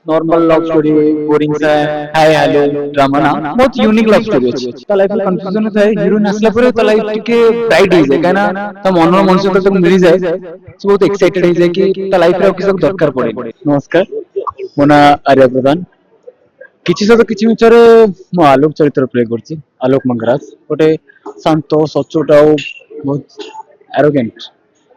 Normal love story boring सा hi hello drama ना बहुत यूनिक लव स्टोरी अछि ता लाइफ में कंफ्यूजन थाए हिरोइन आसला परे ता लाइफ टिके ब्राइट हो जाए काना ता मनर मनुष्य तो मिल जाए से बहुत एक्साइटेड हो जाए कि ता लाइफ रे किसी दरकार पड़े। नमस्कार मोना आर्य प्रधान किछि सହିତ किछि मिचरे मो आलोक चरित्र प्ले करछि आलोक मंगराज गोटे शांत सचोट आ बहुत एरोगेंट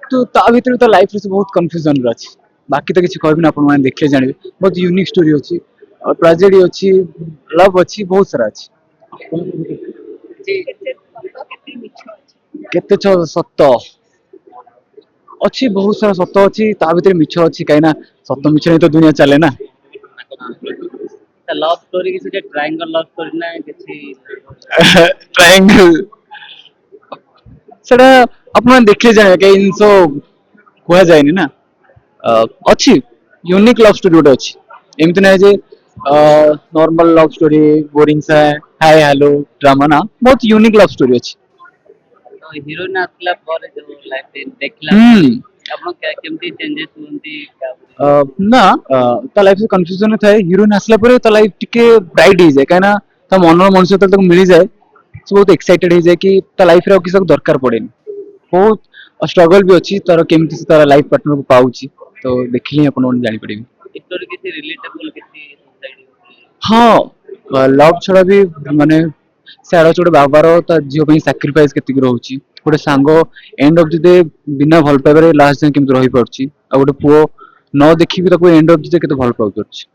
तो ता भीतर तो लाइफ रे बहुत कंफ्यूजन अछि बाकी तो किसी कहबी ना अपन माने देखले जानिबे बहुत यूनिक स्टोरी अछि और ट्रेजेडी अछि लव अछि बहुत सारा अछि केते सत्य अछि बहुत सारा सत्य अछि ता भीतर मिछ अछि काइना सत्य मिछ नै तो दुनिया चले ना। लव स्टोरी किसी ट्रायंगल लव स्टोरी ना किसी ट्रायंगल सेटा अपन देखले जानिबे के इनसो कुआ जायनि ना अच्छी यूनिक लव स्टोरी गोटे अच्छी एमती ना जे नॉर्मल लव स्टोरी बोरिंग सा हाय हेलो ड्रामा ना बहुत यूनिक लव स्टोरी अच्छी। तो हीरोइन आसला पर जो लाइफ देखला हम्म आपण केमती चेंजेस होंती ना ता लाइफ में कंफ्यूजन थाए हिरोइन आसला परे ता लाइफ टिके ब्राइट हो जाए काना ता मनर मनुष्य तो मिल जाए से बहुत एक्साइटेड हो जाए कि ता लाइफ रे किसी दरकार पड़ेनी बहुत स्ट्रगल भी अच्छी तार केमती तार लाइफ पार्टनर को पाउची तो देखिले अपन जानि पड़ेबी। स्टोरी किसी रिलेटेबल किसी सोसाइटी हाँ लव छड़ा भी माने से आड़ गोटे बाबार ता झील पर साक्रिफाइस केतिक रोची गोटे सांग एंड ऑफ द डे बिना भल पाइबारे लास्ट जाए केमती रही पारछि आ गोटे पुओ न देखि भी ताको एंड ऑफ द डे केते भल पाउ करछि